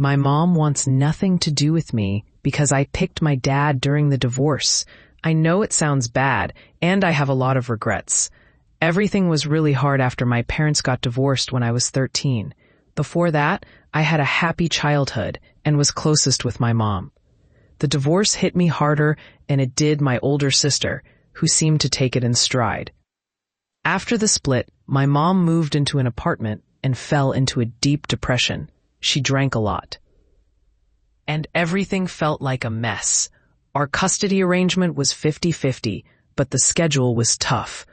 My mom wants nothing to do with me because I picked my dad during the divorce. I know it sounds bad, and I have a lot of regrets. Everything was really hard after my parents got divorced when I was 13. Before that, I had a happy childhood and was closest with my mom. The divorce hit me harder, and it did my older sister, who seemed to take it in stride. After the split, my mom moved into an apartment and fell into a deep depression. She drank a lot. And everything felt like a mess. Our custody arrangement was 50-50, but the schedule was tough.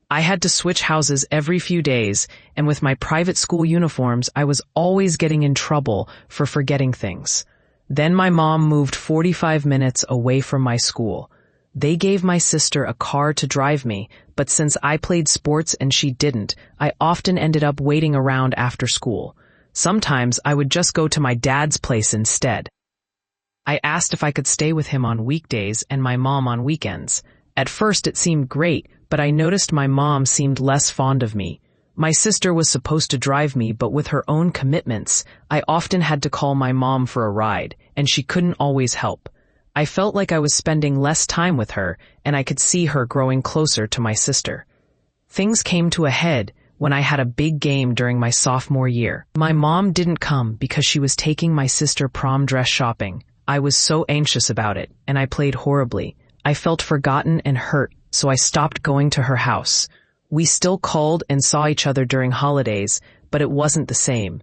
I had to switch houses every few days, and with my private school uniforms, I was always getting in trouble for forgetting things. Then my mom moved 45 minutes away from my school. They gave my sister a car to drive me, but since I played sports and she didn't, I often ended up waiting around after school. Sometimes I would just go to my dad's place instead. I asked if I could stay with him on weekdays and my mom on weekends. At first it seemed great, but I noticed my mom seemed less fond of me. My sister was supposed to drive me, but with her own commitments, I often had to call my mom for a ride, and she couldn't always help. I felt like I was spending less time with her, and I could see her growing closer to my sister. Things came to a head when I had a big game during my sophomore year. My mom didn't come because she was taking my sister prom dress shopping. I was so anxious about it, and I played horribly. I felt forgotten and hurt, so I stopped going to her house. We still called and saw each other during holidays, but it wasn't the same.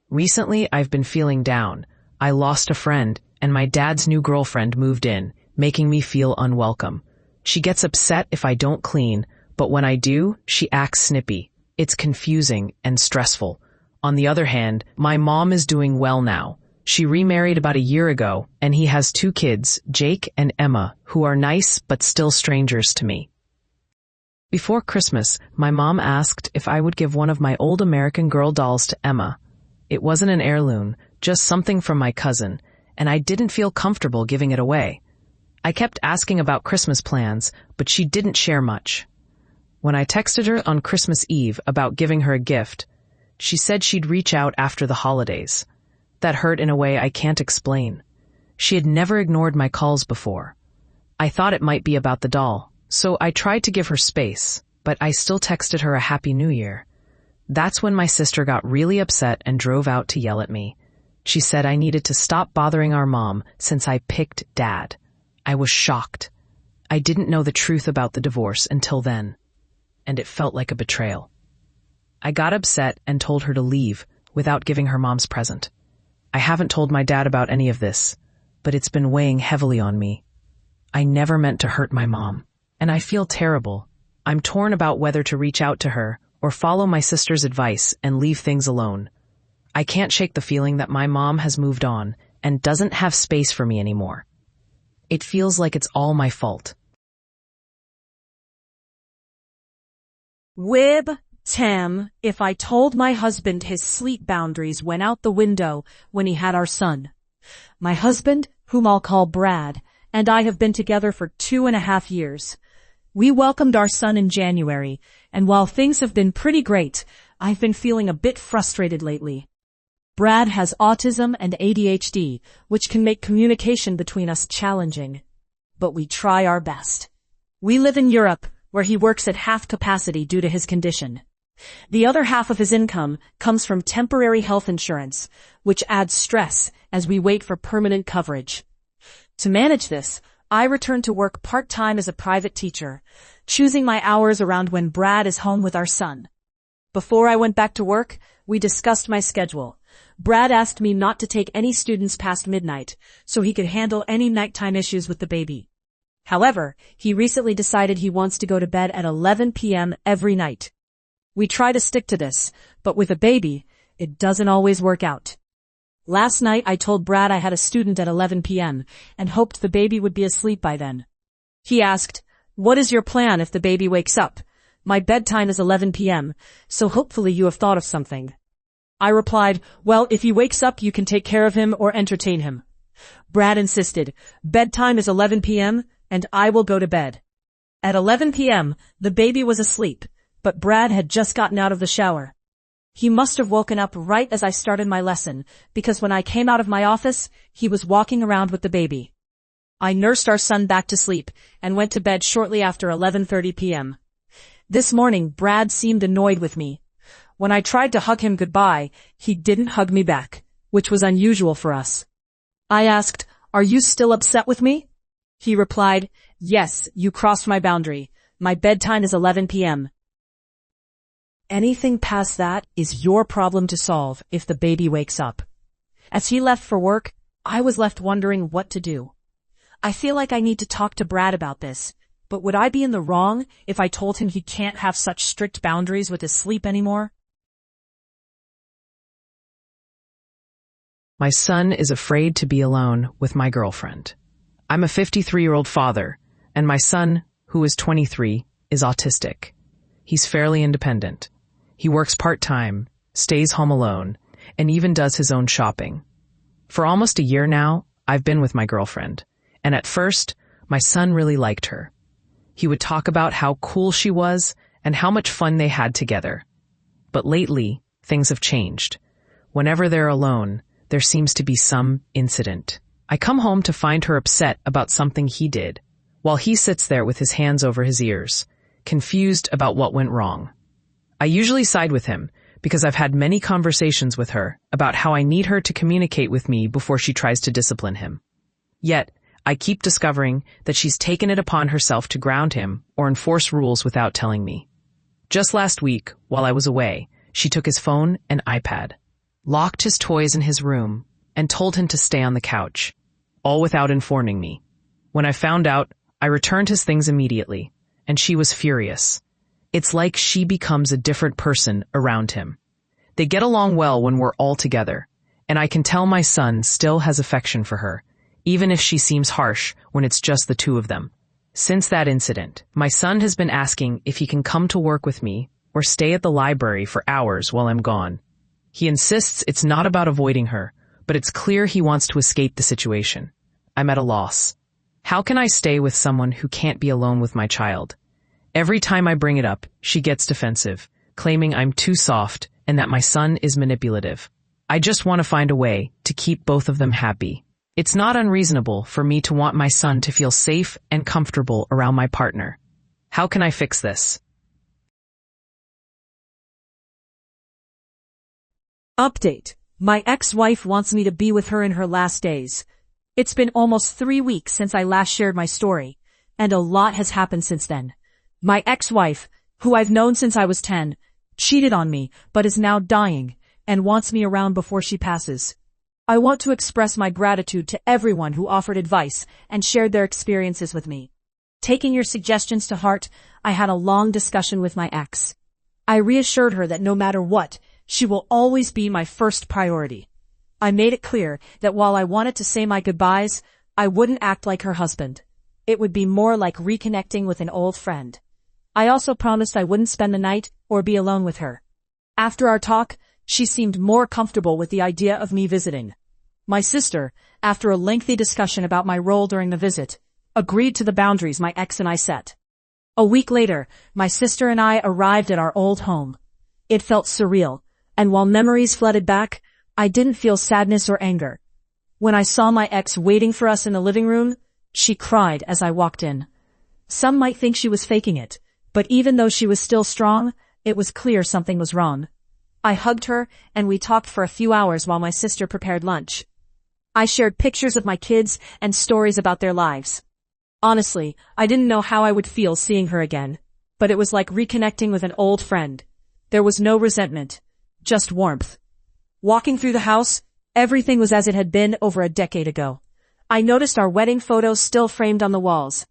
Recently, I've been feeling down. I lost a friend, and my dad's new girlfriend moved in, making me feel unwelcome. She gets upset if I don't clean, but when I do, she acts snippy. It's confusing and stressful. On the other hand, my mom is doing well now. She remarried about a year ago, and he has 2 kids, Jake and Emma, who are nice but still strangers to me. Before Christmas, my mom asked if I would give one of my old American Girl dolls to Emma. It wasn't an heirloom, just something from my cousin, and I didn't feel comfortable giving it away. I kept asking about Christmas plans, but she didn't share much. When I texted her on Christmas Eve about giving her a gift, she said she'd reach out after the holidays. That hurt in a way I can't explain. She had never ignored my calls before. I thought it might be about the doll, so I tried to give her space, but I still texted her a Happy New Year. That's when my sister got really upset and drove out to yell at me. She said I needed to stop bothering our mom since I picked Dad. I was shocked. I didn't know the truth about the divorce until then, and it felt like a betrayal. I got upset and told her to leave without giving her mom's present. I haven't told my dad about any of this, but it's been weighing heavily on me. I never meant to hurt my mom, and I feel terrible. I'm torn about whether to reach out to her or follow my sister's advice and leave things alone. I can't shake the feeling that my mom has moved on and doesn't have space for me anymore. It feels like it's all my fault. Wib, Tam, if I told my husband his sleep boundaries went out the window when he had our son. My husband, whom I'll call Brad, and I have been together for 2.5 years. We welcomed our son in January, and while things have been pretty great, I've been feeling a bit frustrated lately. Brad has autism and ADHD, which can make communication between us challenging. But we try our best. We live in Europe, where he works at half capacity due to his condition. The other half of his income comes from temporary health insurance, which adds stress as we wait for permanent coverage. To manage this, I return to work part-time as a private teacher, choosing my hours around when Brad is home with our son. Before I went back to work, we discussed my schedule. Brad asked me not to take any students past midnight, so he could handle any nighttime issues with the baby. However, he recently decided he wants to go to bed at 11 p.m. every night. We try to stick to this, but with a baby, it doesn't always work out. Last night I told Brad I had a student at 11 p.m. and hoped the baby would be asleep by then. He asked, "What is your plan if the baby wakes up? My bedtime is 11 p.m., so hopefully you have thought of something." I replied, "Well, if he wakes up, you can take care of him or entertain him." Brad insisted, "Bedtime is 11 p.m., and I will go to bed." At 11 p.m., the baby was asleep, but Brad had just gotten out of the shower. He must have woken up right as I started my lesson, because when I came out of my office, he was walking around with the baby. I nursed our son back to sleep and went to bed shortly after 11:30 p.m. This morning, Brad seemed annoyed with me. When I tried to hug him goodbye, he didn't hug me back, which was unusual for us. I asked, "Are you still upset with me?" He replied, "Yes, you crossed my boundary. My bedtime is 11 p.m. Anything past that is your problem to solve if the baby wakes up." As he left for work, I was left wondering what to do. I feel like I need to talk to Brad about this, but would I be in the wrong if I told him he can't have such strict boundaries with his sleep anymore? My son is afraid to be alone with my girlfriend. I'm a 53-year-old father, and my son, who is 23, is autistic. He's fairly independent. He works part-time, stays home alone, and even does his own shopping. For almost a year now, I've been with my girlfriend, and at first, my son really liked her. He would talk about how cool she was and how much fun they had together. But lately, things have changed. Whenever they're alone, there seems to be some incident. I come home to find her upset about something he did, while he sits there with his hands over his ears, confused about what went wrong. I usually side with him because I've had many conversations with her about how I need her to communicate with me before she tries to discipline him. Yet, I keep discovering that she's taken it upon herself to ground him or enforce rules without telling me. Just last week, while I was away, she took his phone and iPad, locked his toys in his room, and told him to stay on the couch, all without informing me. When I found out, I returned his things immediately, and she was furious. It's like she becomes a different person around him. They get along well when we're all together, and I can tell my son still has affection for her, even if she seems harsh when it's just the two of them. Since that incident, my son has been asking if he can come to work with me or stay at the library for hours while I'm gone. He insists it's not about avoiding her, but it's clear he wants to escape the situation. I'm at a loss. How can I stay with someone who can't be alone with my child? Every time I bring it up, she gets defensive, claiming I'm too soft and that my son is manipulative. I just want to find a way to keep both of them happy. It's not unreasonable for me to want my son to feel safe and comfortable around my partner. How can I fix this? Update. My ex-wife wants me to be with her in her last days. It's been almost 3 weeks since I last shared my story, and a lot has happened since then. My ex-wife, who I've known since I was 10, cheated on me, but is now dying, and wants me around before she passes. I want to express my gratitude to everyone who offered advice and shared their experiences with me. Taking your suggestions to heart, I had a long discussion with my ex. I reassured her that no matter what, she will always be my first priority. I made it clear that while I wanted to say my goodbyes, I wouldn't act like her husband. It would be more like reconnecting with an old friend. I also promised I wouldn't spend the night or be alone with her. After our talk, she seemed more comfortable with the idea of me visiting. My sister, after a lengthy discussion about my role during the visit, agreed to the boundaries my ex and I set. A week later, my sister and I arrived at our old home. It felt surreal, and while memories flooded back, I didn't feel sadness or anger. When I saw my ex waiting for us in the living room, she cried as I walked in. Some might think she was faking it, but even though she was still strong, it was clear something was wrong. I hugged her, and we talked for a few hours while my sister prepared lunch. I shared pictures of my kids and stories about their lives. Honestly, I didn't know how I would feel seeing her again, but it was like reconnecting with an old friend. There was no resentment, just warmth. Walking through the house, everything was as it had been over a decade ago. I noticed our wedding photos still framed on the walls,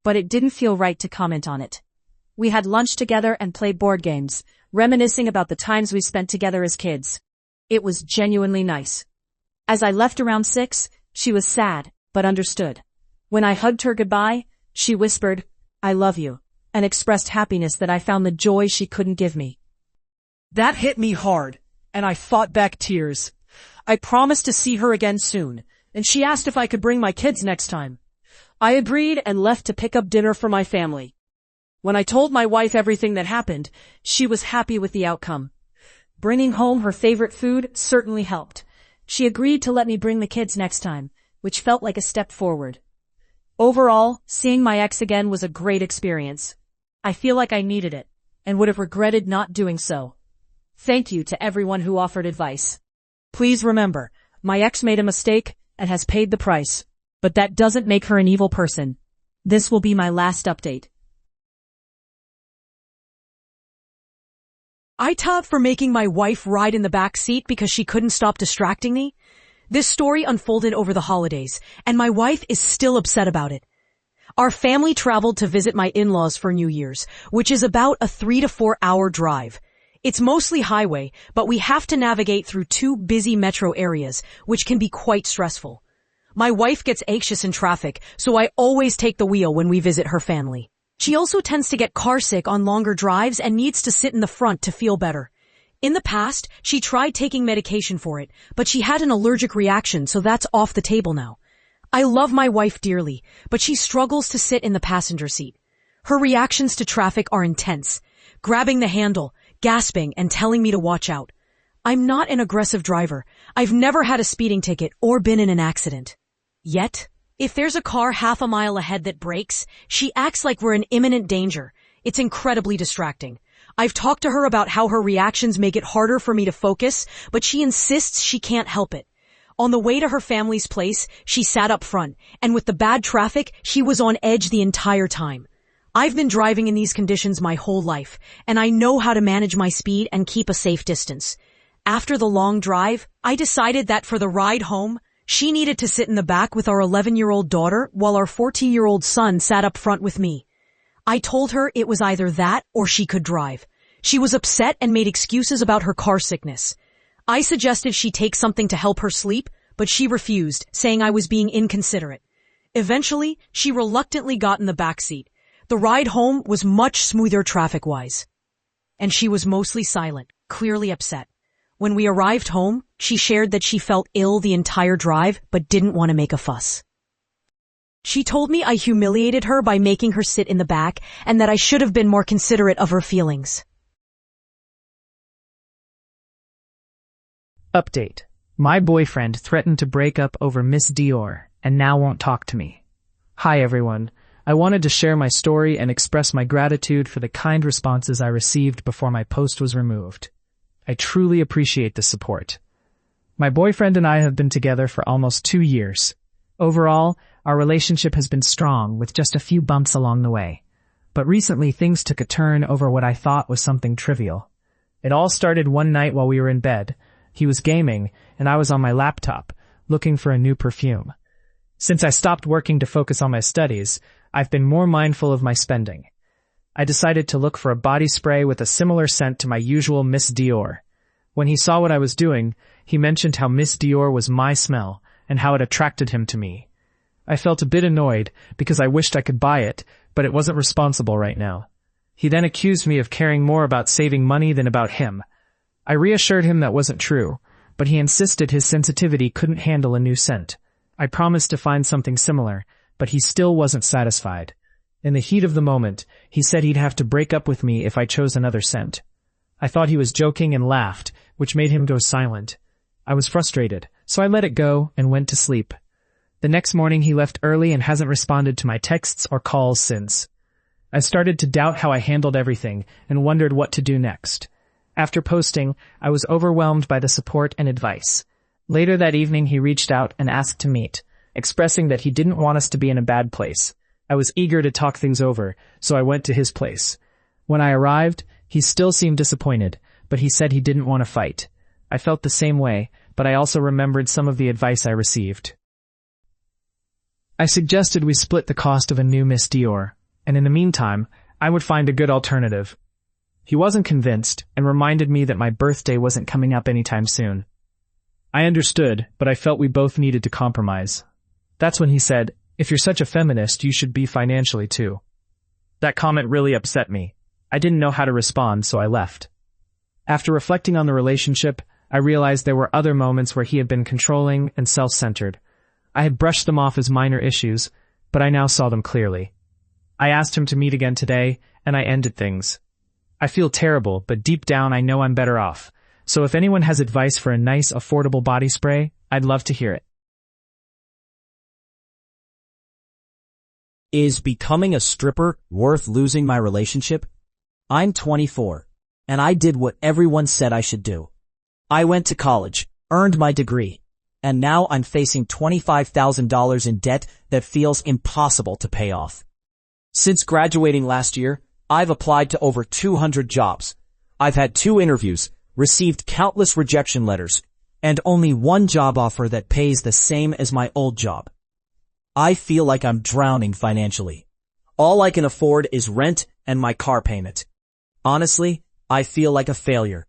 but it didn't feel right to comment on it. We had lunch together and played board games, reminiscing about the times we spent together as kids. It was genuinely nice. As I left around 6, she was sad, but understood. When I hugged her goodbye, she whispered, "I love you," and expressed happiness that I found the joy she couldn't give me. That hit me hard, and I fought back tears. I promised to see her again soon, and she asked if I could bring my kids next time. I agreed and left to pick up dinner for my family. When I told my wife everything that happened, she was happy with the outcome. Bringing home her favorite food certainly helped. She agreed to let me bring the kids next time, which felt like a step forward. Overall, seeing my ex again was a great experience. I feel like I needed it, and would have regretted not doing so. Thank you to everyone who offered advice. Please remember, my ex made a mistake and has paid the price, but that doesn't make her an evil person. This will be my last update. I tough for making my wife ride in the back seat because she couldn't stop distracting me. This story unfolded over the holidays, and my wife is still upset about it. Our family traveled to visit my in-laws for New Year's, which is about a 3 to 4 hour drive. It's mostly highway, but we have to navigate through 2 busy metro areas, which can be quite stressful. My wife gets anxious in traffic, so I always take the wheel when we visit her family. She also tends to get carsick on longer drives and needs to sit in the front to feel better. In the past, she tried taking medication for it, but she had an allergic reaction, so that's off the table now. I love my wife dearly, but she struggles to sit in the passenger seat. Her reactions to traffic are intense, grabbing the handle, gasping, and telling me to watch out. I'm not an aggressive driver. I've never had a speeding ticket or been in an accident. Yet, if there's a car half a mile ahead that brakes, she acts like we're in imminent danger. It's incredibly distracting. I've talked to her about how her reactions make it harder for me to focus, but she insists she can't help it. On the way to her family's place, she sat up front, and with the bad traffic, she was on edge the entire time. I've been driving in these conditions my whole life, and I know how to manage my speed and keep a safe distance. After the long drive, I decided that for the ride home, she needed to sit in the back with our 11-year-old daughter while our 14-year-old son sat up front with me. I told her it was either that or she could drive. She was upset and made excuses about her car sickness. I suggested she take something to help her sleep, but she refused, saying I was being inconsiderate. Eventually, she reluctantly got in the back seat. The ride home was much smoother traffic-wise. And she was mostly silent, clearly upset. When we arrived home, she shared that she felt ill the entire drive, but didn't want to make a fuss. She told me I humiliated her by making her sit in the back and that I should have been more considerate of her feelings. Update. My boyfriend threatened to break up over Miss Dior and now won't talk to me. Hi everyone. I wanted to share my story and express my gratitude for the kind responses I received before my post was removed. I truly appreciate the support. My boyfriend and I have been together for almost 2 years. Overall, our relationship has been strong with just a few bumps along the way. But recently things took a turn over what I thought was something trivial. It all started one night while we were in bed. He was gaming, and I was on my laptop, looking for a new perfume. Since I stopped working to focus on my studies, I've been more mindful of my spending. I decided to look for a body spray with a similar scent to my usual Miss Dior. When he saw what I was doing, he mentioned how Miss Dior was my smell, and how it attracted him to me. I felt a bit annoyed because I wished I could buy it, but it wasn't responsible right now. He then accused me of caring more about saving money than about him. I reassured him that wasn't true, but he insisted his sensitivity couldn't handle a new scent. I promised to find something similar, but he still wasn't satisfied. In the heat of the moment, he said he'd have to break up with me if I chose another scent. I thought he was joking and laughed, which made him go silent. I was frustrated, so I let it go and went to sleep. The next morning he left early and hasn't responded to my texts or calls since. I started to doubt how I handled everything and wondered what to do next. After posting, I was overwhelmed by the support and advice. Later that evening he reached out and asked to meet, expressing that he didn't want us to be in a bad place. I was eager to talk things over, so I went to his place. When I arrived, he still seemed disappointed, but he said he didn't want to fight. I felt the same way, but I also remembered some of the advice I received. I suggested we split the cost of a new Miss Dior, and in the meantime, I would find a good alternative. He wasn't convinced and reminded me that my birthday wasn't coming up anytime soon. I understood, but I felt we both needed to compromise. That's when he said, "If you're such a feminist, you should be financially too." That comment really upset me. I didn't know how to respond, so I left. After reflecting on the relationship, I realized there were other moments where he had been controlling and self-centered. I had brushed them off as minor issues, but I now saw them clearly. I asked him to meet again today, and I ended things. I feel terrible, but deep down I know I'm better off, So if anyone has advice for a nice, affordable body spray, I'd love to hear it. Is becoming a stripper worth losing my relationship? I'm 24, and I did what everyone said I should do. I went to college, earned my degree, and now I'm facing $25,000 in debt that feels impossible to pay off. Since graduating last year, I've applied to over 200 jobs. I've had 2 interviews, received countless rejection letters, and only one job offer that pays the same as my old job. I feel like I'm drowning financially. All I can afford is rent and my car payment. Honestly, I feel like a failure.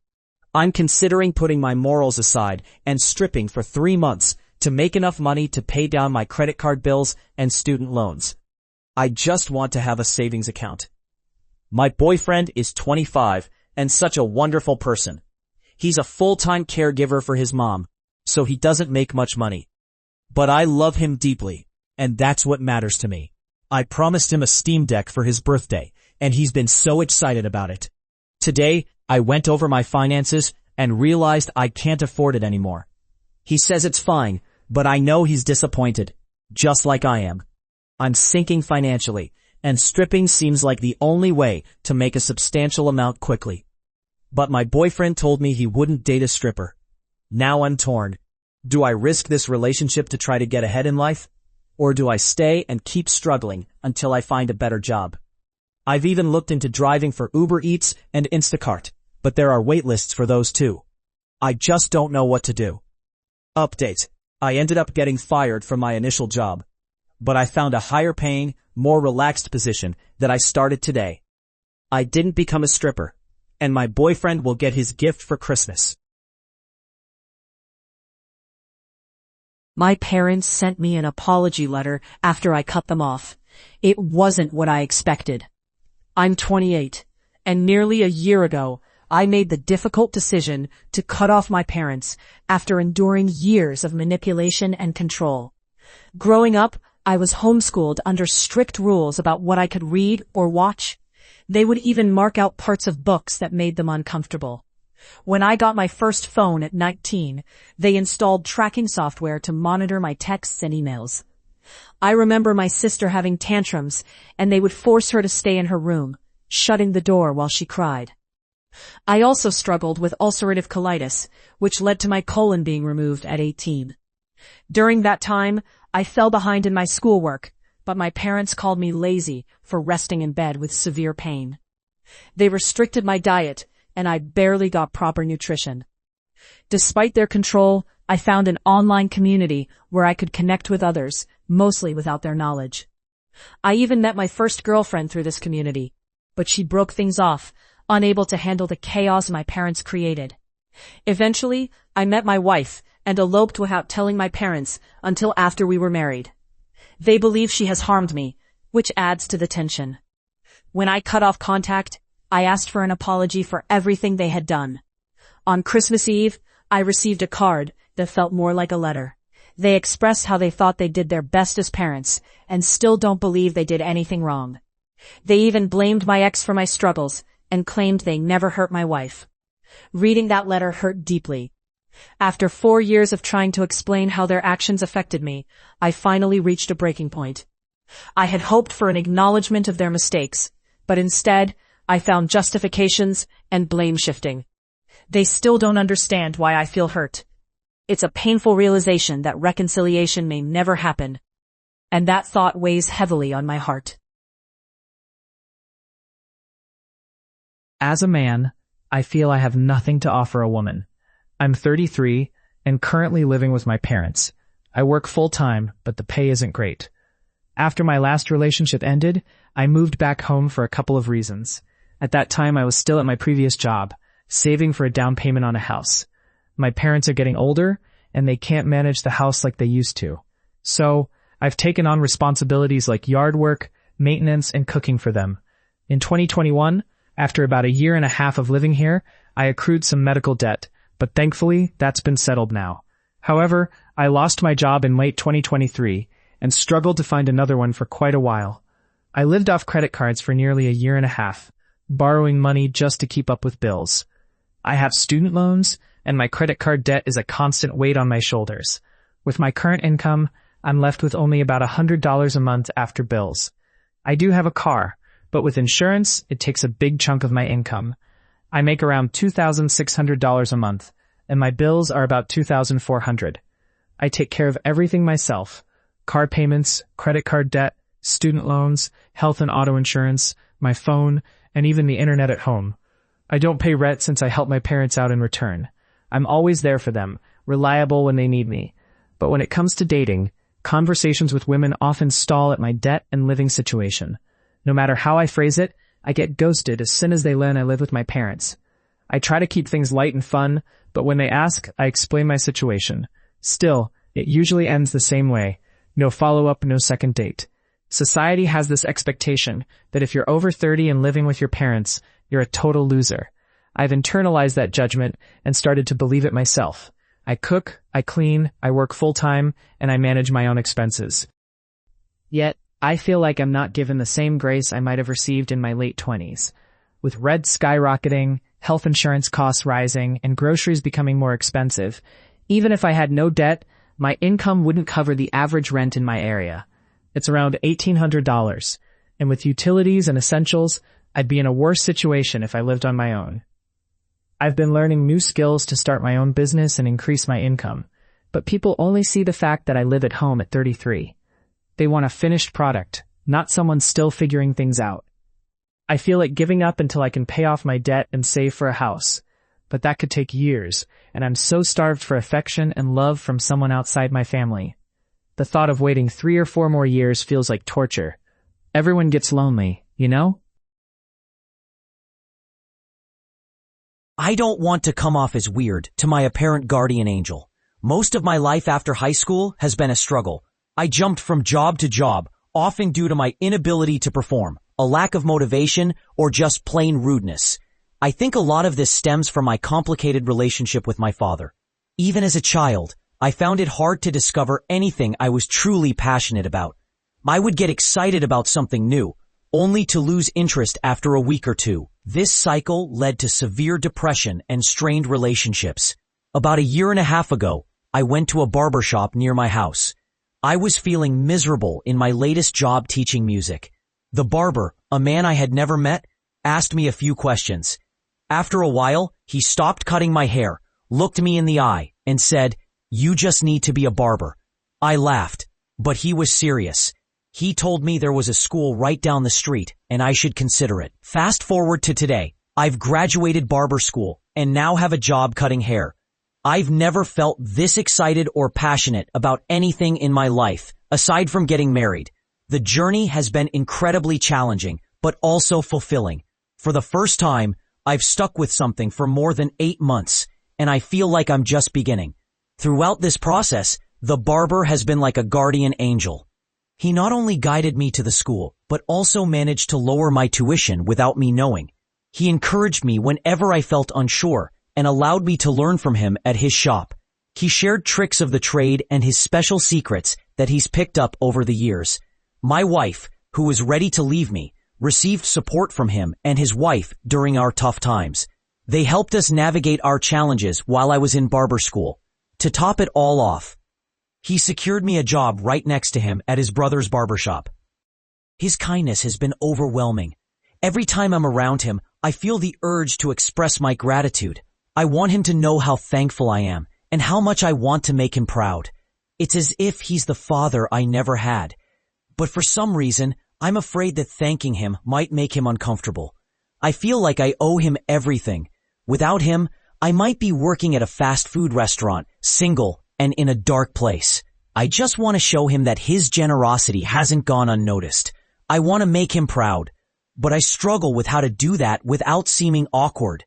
I'm considering putting my morals aside and stripping for 3 months to make enough money to pay down my credit card bills and student loans. I just want to have a savings account. My boyfriend is 25 and such a wonderful person. He's a full-time caregiver for his mom, so he doesn't make much money. But I love him deeply, and that's what matters to me. I promised him a Steam Deck for his birthday, and he's been so excited about it. Today, I went over my finances and realized I can't afford it anymore. He says it's fine, but I know he's disappointed, just like I am. I'm sinking financially, and stripping seems like the only way to make a substantial amount quickly. But my boyfriend told me he wouldn't date a stripper. Now I'm torn. Do I risk this relationship to try to get ahead in life? Or do I stay and keep struggling until I find a better job? I've even looked into driving for Uber Eats and Instacart, but there are wait lists for those too. I just don't know what to do. Update. I ended up getting fired from my initial job, but I found a higher paying, more relaxed position that I started today. I didn't become a stripper, and my boyfriend will get his gift for Christmas. My parents sent me an apology letter after I cut them off. It wasn't what I expected. I'm 28, and nearly a year ago, I made the difficult decision to cut off my parents after enduring years of manipulation and control. Growing up, I was homeschooled under strict rules about what I could read or watch. They would even mark out parts of books that made them uncomfortable. When I got my first phone at 19, they installed tracking software to monitor my texts and emails. I remember my sister having tantrums, and they would force her to stay in her room, shutting the door while she cried. I also struggled with ulcerative colitis, which led to my colon being removed at 18. During that time, I fell behind in my schoolwork, but my parents called me lazy for resting in bed with severe pain. They restricted my diet, and I barely got proper nutrition. Despite their control, I found an online community where I could connect with others, mostly without their knowledge. I even met my first girlfriend through this community, but she broke things off, unable to handle the chaos my parents created. Eventually, I met my wife and eloped without telling my parents until after we were married. They believe she has harmed me, which adds to the tension. When I cut off contact, I asked for an apology for everything they had done. On Christmas Eve, I received a card that felt more like a letter. They expressed how they thought they did their best as parents and still don't believe they did anything wrong. They even blamed my ex for my struggles and claimed they never hurt my wife. Reading that letter hurt deeply. After 4 years of trying to explain how their actions affected me, I finally reached a breaking point. I had hoped for an acknowledgement of their mistakes, but instead, I found justifications and blame shifting. They still don't understand why I feel hurt. It's a painful realization that reconciliation may never happen, and that thought weighs heavily on my heart. As a man, I feel I have nothing to offer a woman. I'm 33 and currently living with my parents. I work full-time, but the pay isn't great. After my last relationship ended, I moved back home for a couple of reasons. At that time, I was still at my previous job, saving for a down payment on a house. My parents are getting older, and they can't manage the house like they used to. So, I've taken on responsibilities like yard work, maintenance, and cooking for them. In 2021, after about a year and a half of living here, I accrued some medical debt, but thankfully, that's been settled now. However, I lost my job in late 2023 and struggled to find another one for quite a while. I lived off credit cards for nearly a year and a half, borrowing money just to keep up with bills. I have student loans, and my credit card debt is a constant weight on my shoulders. With my current income, I'm left with only about $100 a month after bills. I do have a car, but with insurance, it takes a big chunk of my income. I make around $2,600 a month, and my bills are about $2,400. I take care of everything myself: car payments, credit card debt, student loans, health and auto insurance, my phone, and even the internet at home. I don't pay rent since I help my parents out in return. I'm always there for them, reliable when they need me. But when it comes to dating, conversations with women often stall at my debt and living situation. No matter how I phrase it, I get ghosted as soon as they learn I live with my parents. I try to keep things light and fun, but when they ask, I explain my situation. Still, it usually ends the same way. No follow-up, no second date. Society has this expectation that if you're over 30 and living with your parents, you're a total loser. I've internalized that judgment and started to believe it myself. I cook, I clean, I work full-time, and I manage my own expenses. Yet, I feel like I'm not given the same grace I might have received in my late 20s. With rent skyrocketing, health insurance costs rising, and groceries becoming more expensive, even if I had no debt, my income wouldn't cover the average rent in my area. It's around $1,800, and with utilities and essentials, I'd be in a worse situation if I lived on my own. I've been learning new skills to start my own business and increase my income, but people only see the fact that I live at home at 33. They want a finished product, not someone still figuring things out. I feel like giving up until I can pay off my debt and save for a house, but that could take years, and I'm so starved for affection and love from someone outside my family. The thought of waiting 3 or 4 more years feels like torture. Everyone gets lonely, you know? I don't want to come off as weird to my apparent guardian angel. Most of my life after high school has been a struggle. I jumped from job to job, often due to my inability to perform, a lack of motivation, or just plain rudeness. I think a lot of this stems from my complicated relationship with my father. Even as a child, I found it hard to discover anything I was truly passionate about. I would get excited about something new, only to lose interest after a week or two. This cycle led to severe depression and strained relationships. About a year and a half ago, I went to a barbershop near my house. I was feeling miserable in my latest job teaching music. The barber, a man I had never met, asked me a few questions. After a while, he stopped cutting my hair, looked me in the eye, and said, "You just need to be a barber." I laughed, but he was serious. He told me there was a school right down the street, and I should consider it. Fast forward to today, I've graduated barber school, and now have a job cutting hair. I've never felt this excited or passionate about anything in my life, aside from getting married. The journey has been incredibly challenging, but also fulfilling. For the first time, I've stuck with something for more than 8 months, and I feel like I'm just beginning. Throughout this process, the barber has been like a guardian angel. He not only guided me to the school, but also managed to lower my tuition without me knowing. He encouraged me whenever I felt unsure and allowed me to learn from him at his shop. He shared tricks of the trade and his special secrets that he's picked up over the years. My wife, who was ready to leave me, received support from him and his wife during our tough times. They helped us navigate our challenges while I was in barber school. To top it all off, he secured me a job right next to him at his brother's barbershop. His kindness has been overwhelming. Every time I'm around him, I feel the urge to express my gratitude. I want him to know how thankful I am and how much I want to make him proud. It's as if he's the father I never had. But for some reason, I'm afraid that thanking him might make him uncomfortable. I feel like I owe him everything. Without him, I might be working at a fast food restaurant, single, and in a dark place. I just want to show him that his generosity hasn't gone unnoticed. I want to make him proud, but I struggle with how to do that without seeming awkward.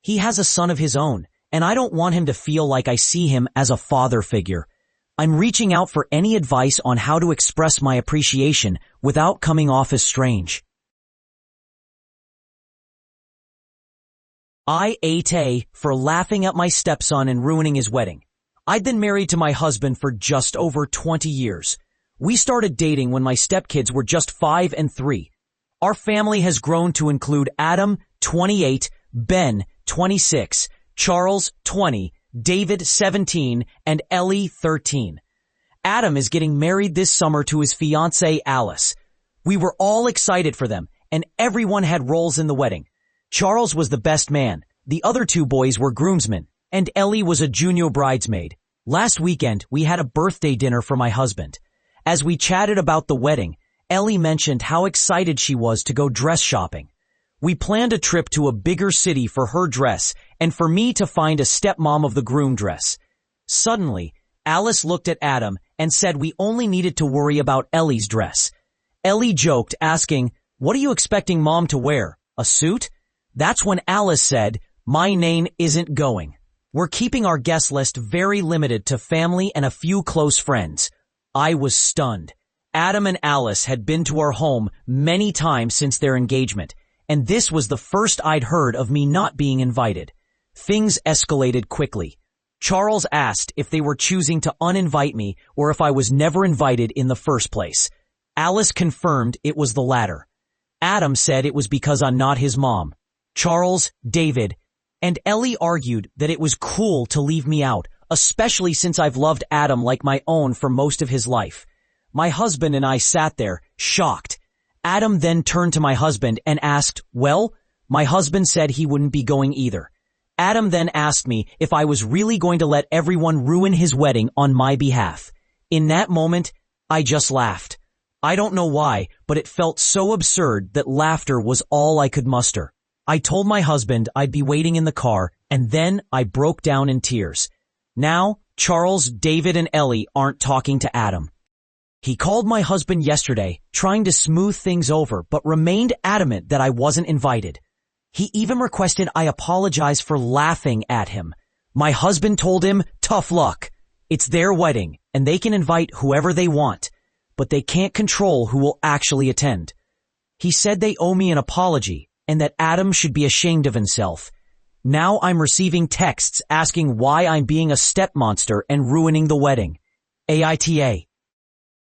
He has a son of his own, and I don't want him to feel like I see him as a father figure. I'm reaching out for any advice on how to express my appreciation without coming off as strange. I ate A for laughing at my stepson and ruining his wedding. I'd been married to my husband for just over 20 years. We started dating when my stepkids were just 5 and 3. Our family has grown to include Adam, 28, Ben, 26, Charles, 20, David, 17, and Ellie, 13. Adam is getting married this summer to his fiancée, Alice. We were all excited for them, and everyone had roles in the wedding. Charles was the best man, the other two boys were groomsmen, and Ellie was a junior bridesmaid. Last weekend, we had a birthday dinner for my husband. As we chatted about the wedding, Ellie mentioned how excited she was to go dress shopping. We planned a trip to a bigger city for her dress and for me to find a stepmom of the groom dress. Suddenly, Alice looked at Adam and said we only needed to worry about Ellie's dress. Ellie joked, asking, "What are you expecting Mom to wear? A suit?" That's when Alice said, "My name isn't going. We're keeping our guest list very limited to family and a few close friends." I was stunned. Adam and Alice had been to our home many times since their engagement, and this was the first I'd heard of me not being invited. Things escalated quickly. Charles asked if they were choosing to uninvite me or if I was never invited in the first place. Alice confirmed it was the latter. Adam said it was because I'm not his mom. Charles, David, and Ellie argued that it was cool to leave me out, especially since I've loved Adam like my own for most of his life. My husband and I sat there, shocked. Adam then turned to my husband and asked, "Well?" My husband said he wouldn't be going either. Adam then asked me if I was really going to let everyone ruin his wedding on my behalf. In that moment, I just laughed. I don't know why, but it felt so absurd that laughter was all I could muster. I told my husband I'd be waiting in the car, and then I broke down in tears. Now, Charles, David, and Ellie aren't talking to Adam. He called my husband yesterday, trying to smooth things over, but remained adamant that I wasn't invited. He even requested I apologize for laughing at him. My husband told him, "Tough luck. It's their wedding, and they can invite whoever they want, but they can't control who will actually attend." He said they owe me an apology, and that Adam should be ashamed of himself. Now I'm receiving texts asking why I'm being a step monster and ruining the wedding. AITA.